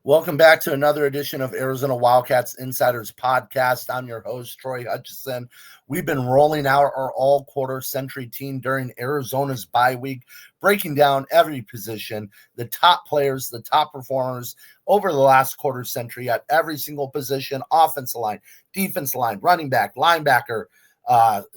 Welcome back to another edition of Arizona Wildcats Insiders Podcast. I'm your host, Troy Hutchison. We've been rolling out our all-quarter century team during Arizona's bye week, breaking down every position, the top players, the top performers over the last quarter century at every single position, offensive line, defensive line, running back, linebacker,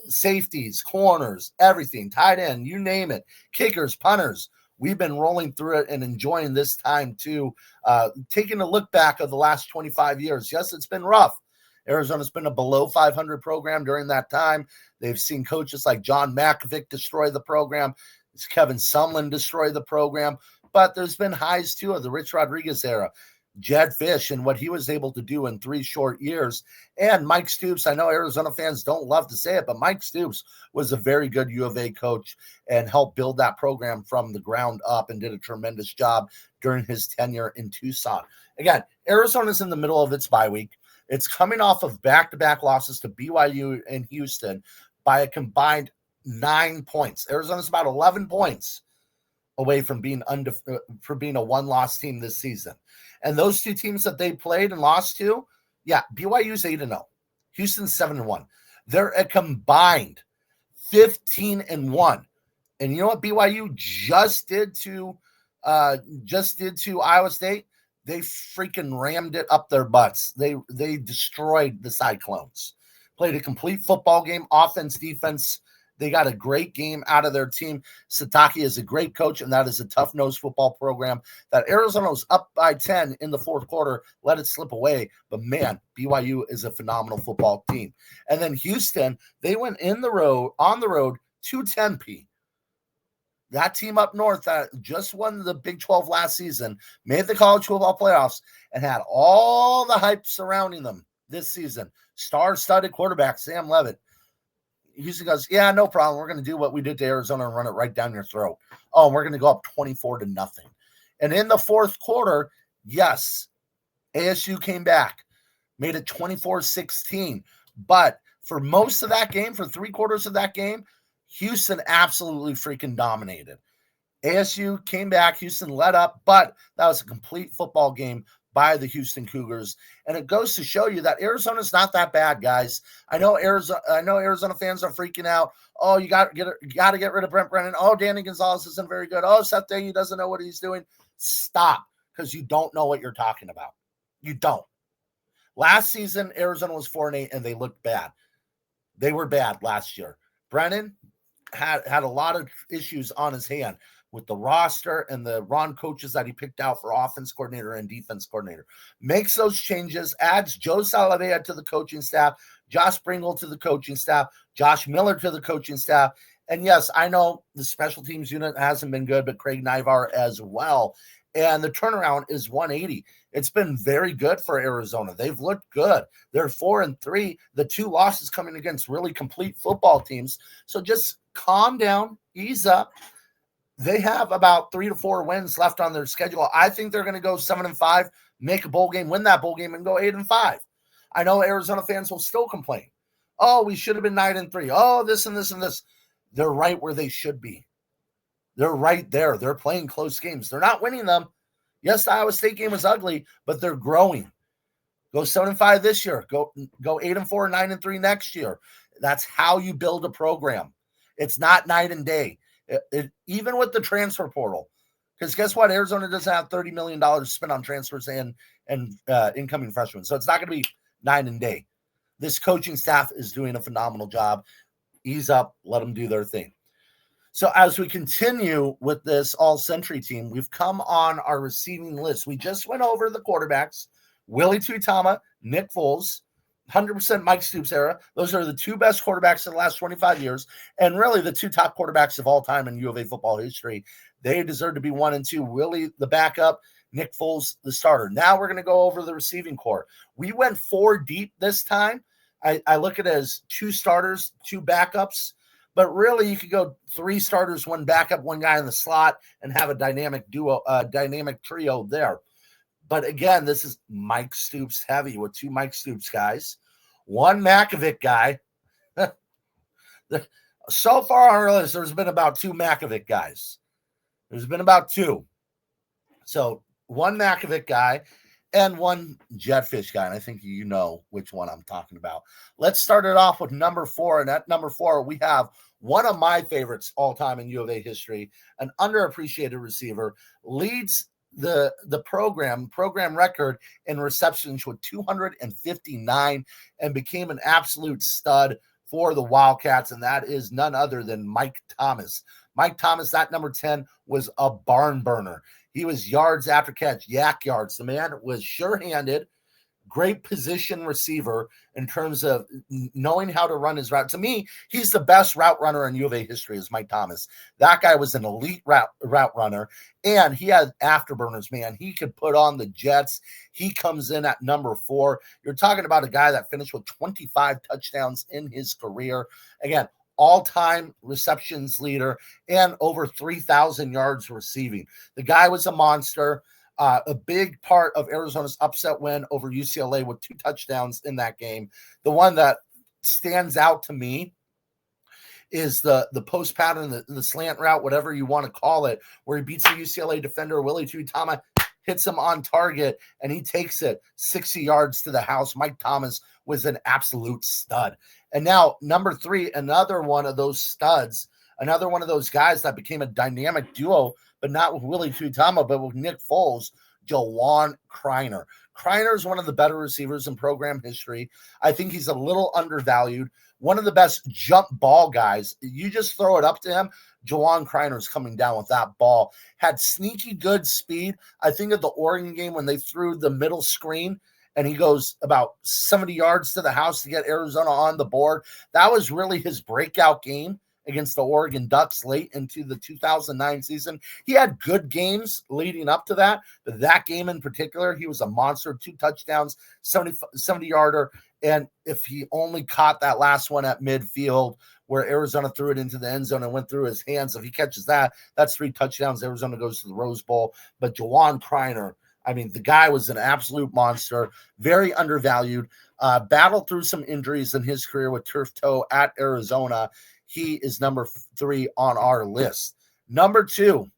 safeties, corners, everything, tight end, you name it, kickers, punters. We've been rolling through it and enjoying this time too, taking a look back of the last 25 years. Yes, it's been rough. Arizona's been a below 500 program during that time. They've seen coaches like John Mackovic destroy the program. It's Kevin Sumlin destroy the program. But there's been highs too of the Rich Rodriguez era. Jed Fish and what he was able to do in 3 short years. And Mike Stoops, I know Arizona fans don't love to say it, but Mike Stoops was a very good U of A coach and helped build that program from the ground up and did a tremendous job during his tenure in Tucson. Again, Arizona's in the middle of its bye week. It's coming off of back-to-back losses to BYU and Houston by a combined 9 points. Arizona's about 11 points away from being a one-loss team this season. And those two teams that they played and lost to, BYU's 8-0. Houston's 7-1. They're a combined 15-1. And you know what BYU just did to Iowa State? They freaking rammed it up their butts. They destroyed the Cyclones. Played a complete football game, offense, defense. They got a great game out of their team. Satake is a great coach, and that is a tough-nosed football program. That Arizona was up by 10 in the fourth quarter, let it slip away. But, man, BYU is a phenomenal football team. And then Houston, they went on the road to Tempe. That team up north that just won the Big 12 last season, made the college football playoffs, and had all the hype surrounding them this season. Star-studded quarterback Sam Levitt. Houston goes, yeah, no problem. We're going to do what we did to Arizona and run it right down your throat. Oh, we're going to go up 24-0. And in the fourth quarter, yes, ASU came back, made it 24-16. But for most of that game, for 3/4 of that game, Houston absolutely freaking dominated. ASU came back, Houston led up, but that was a complete football game by the Houston Cougars. And it goes to show you that Arizona's not that bad, guys. I know Arizona fans are freaking out. Oh, you got to get rid of Brent Brennan. Oh, Danny Gonzalez isn't very good. Oh, Seth Day, he doesn't know what he's doing. Stop, because you don't know what you're talking about. You don't. Last season, Arizona was 4-8, and they looked bad. They were bad last year. Brennan had a lot of issues on his hand with the roster and the Ron coaches that he picked out for offense coordinator and defense coordinator. Makes those changes, adds Joe Salavea to the coaching staff, Josh Pringle to the coaching staff, Josh Miller to the coaching staff. And yes, I know the special teams unit hasn't been good, but Craig Nivar as well. And the turnaround is 180. It's been very good for Arizona. They've looked good. They're 4-3. The 2 losses coming against really complete football teams. So just calm down, ease up. They have about 3 to 4 wins left on their schedule. I think they're going to go 7-5, make a bowl game, win that bowl game, and go 8-5. I know Arizona fans will still complain. Oh, we should have been 9-3. Oh, this and this and this. They're right where they should be. They're right there. They're playing close games. They're not winning them. Yes, the Iowa State game was ugly, but they're growing. Go 7-5 this year. Go 8-4, 9-3 next year. That's how you build a program. It's not night and day. Even with the transfer portal, because guess what? Arizona doesn't have $30 million to spend on transfers and incoming freshmen. So it's not going to be night and day. This coaching staff is doing a phenomenal job. Ease up, let them do their thing. So as we continue with this all-century team, we've come on our receiving list. We just went over the quarterbacks, Willie Tuitama, Nick Foles, 100% Mike Stoops era. Those are the 2 best quarterbacks in the last 25 years, and really the 2 top quarterbacks of all time in U of A football history. They deserve to be 1 and 2. Willie, the backup, Nick Foles, the starter. Now we're going to go over the receiving core. We went 4 deep this time. I look at it as 2 starters, 2 backups, but really you could go 3 starters, 1 backup, 1 guy in the slot, and have a dynamic trio there. But again, this is Mike Stoops heavy with 2 Mike Stoops guys, 1 Mackovic guy. So far on our list, there's been about 2 Mackovic guys. There's been about 2. So 1 Mackovic guy, and one Jetfish guy, and I think you know which one I'm talking about. Let's start it off with number 4, and at number 4, we have one of my favorites all time in U of A history, an underappreciated receiver, leads the program record in receptions with 259 and became an absolute stud for the Wildcats, and that is none other than Mike Thomas. Mike Thomas, that number 10, was a barn burner. He was yards after catch, yak yards. The man was sure-handed, great position receiver in terms of knowing how to run his route. To me, he's the best route runner in U of A history is Mike Thomas. That guy was an elite route runner, and he had afterburners, man. He could put on the jets. He comes in at number 4. You're talking about a guy that finished with 25 touchdowns in his career. Again, all-time receptions leader and over 3,000 yards receiving. The guy was a monster. A big part of Arizona's upset win over UCLA with 2 touchdowns in that game. The one that stands out to me is the post pattern, the slant route, whatever you want to call it, where he beats the UCLA defender, Willie Tuitama, hits him on target, and he takes it 60 yards to the house. Mike Thomas was an absolute stud. And now, number 3, another one of those studs, another one of those guys that became a dynamic duo, but not with Willie Tuitama, but with Nick Foles, Jawan Kreiner. Kreiner is one of the better receivers in program history. I think he's a little undervalued. One of the best jump ball guys. You just throw it up to him, Jawan Kreiner is coming down with that ball. Had sneaky good speed. I think of the Oregon game when they threw the middle screen, and he goes about 70 yards to the house to get Arizona on the board. That was really his breakout game against the Oregon Ducks late into the 2009 season. He had good games leading up to that, but that game in particular, he was a monster. 2 touchdowns, 70-yarder, and if he only caught that last one at midfield where Arizona threw it into the end zone and went through his hands, if he catches that, that's 3 touchdowns. Arizona goes to the Rose Bowl. But Jawan Kreiner, I mean, the guy was an absolute monster, very undervalued, battled through some injuries in his career with turf toe at Arizona. He is number 3 on our list. Number 2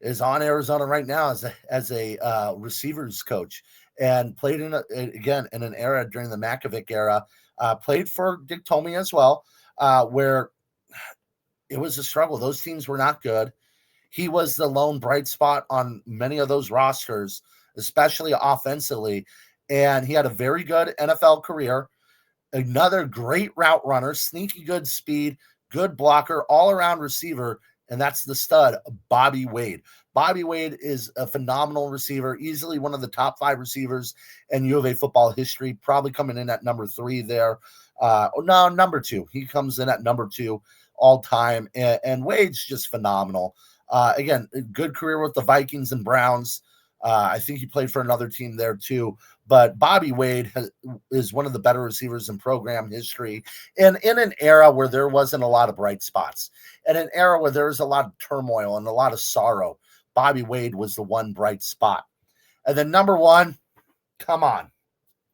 is on Arizona right now as a receivers coach, and played in an era during the Makovic era. Played for Dick Tomey as well, where it was a struggle. Those teams were not good. He was the lone bright spot on many of those rosters, especially offensively, and he had a very good NFL career. Another great route runner, sneaky good speed, good blocker, all-around receiver, and that's the stud, Bobby Wade. Bobby Wade is a phenomenal receiver, easily one of the top 5 receivers in U of A football history, probably coming in at number 3 there. No, number 2. He comes in at number 2 all time, and Wade's just phenomenal. Again, a good career with the Vikings and Browns. I think he played for another team there too. But Bobby Wade is one of the better receivers in program history. And in an era where there wasn't a lot of bright spots, and an era where there was a lot of turmoil and a lot of sorrow, Bobby Wade was the one bright spot. And then number 1, come on.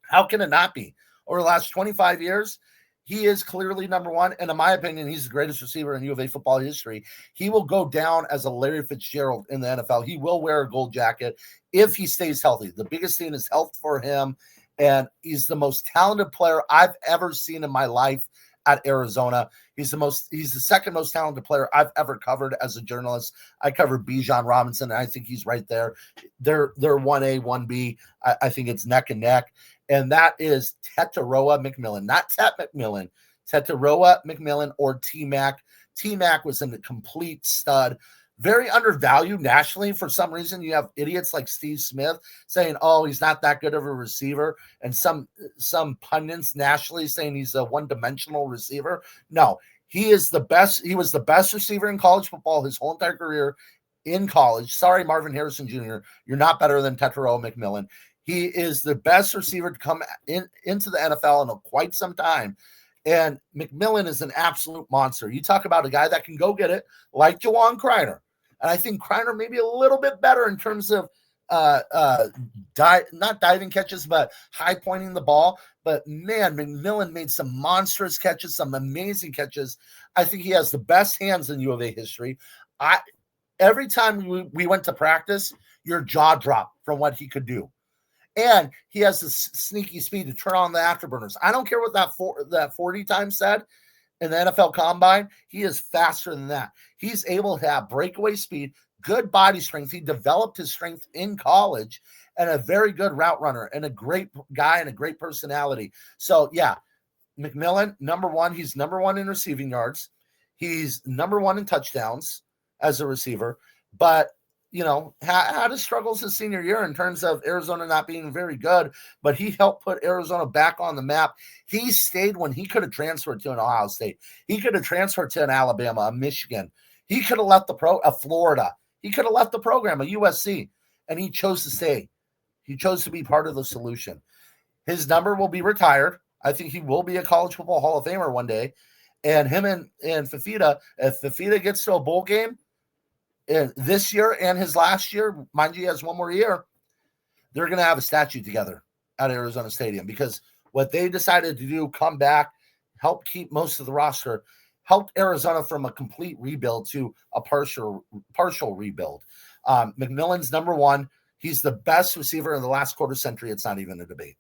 How can it not be? Over the last 25 years, he is clearly number 1, and in my opinion, he's the greatest receiver in U of A football history. He will go down as a Larry Fitzgerald in the NFL. He will wear a gold jacket if he stays healthy. The biggest thing is health for him, and he's the most talented player I've ever seen in my life at Arizona. He's the second most talented player I've ever covered as a journalist. I covered Bijan Robinson, and I think he's right there. They're 1A, 1B. I think it's neck and neck. And that is Tetaroa McMillan, not Tet McMillan, Tetaroa McMillan or T-Mac. T-Mac was a complete stud, very undervalued nationally. For some reason, you have idiots like Steve Smith saying, oh, he's not that good of a receiver, and some pundits nationally saying he's a one-dimensional receiver. No, he is the best. He was the best receiver in college football his whole entire career in college. Sorry, Marvin Harrison Jr., you're not better than Tetaroa McMillan. He is the best receiver to come into the NFL in quite some time. And McMillan is an absolute monster. You talk about a guy that can go get it, like Jawan Kreiner. And I think Kreiner may be a little bit better in terms of not diving catches, but high pointing the ball. But man, McMillan made some monstrous catches, some amazing catches. I think he has the best hands in U of A history. Every time we went to practice, your jaw dropped from what he could do. And he has the sneaky speed to turn on the afterburners. I don't care what that 40 time said in the NFL Combine. He is faster than that. He's able to have breakaway speed, good body strength. He developed his strength in college, and a very good route runner, and a great guy, and a great personality. So, yeah, McMillan, number one. He's number one in receiving yards. He's number one in touchdowns as a receiver. But, had his struggles his senior year in terms of Arizona not being very good, but he helped put Arizona back on the map. He stayed when he could have transferred to an Ohio State. He could have transferred to an Alabama, a Michigan. He could have left a Florida. He could have left the program, a USC, and he chose to stay. He chose to be part of the solution. His number will be retired. I think he will be a college football Hall of Famer one day. And him and Fafita, if Fafita gets to a bowl game this year and his last year, mind you, he has one more year, they're going to have a statue together at Arizona Stadium, because what they decided to do, come back, help keep most of the roster, helped Arizona from a complete rebuild to a partial rebuild. McMillan's number one. He's the best receiver in the last quarter century. It's not even a debate.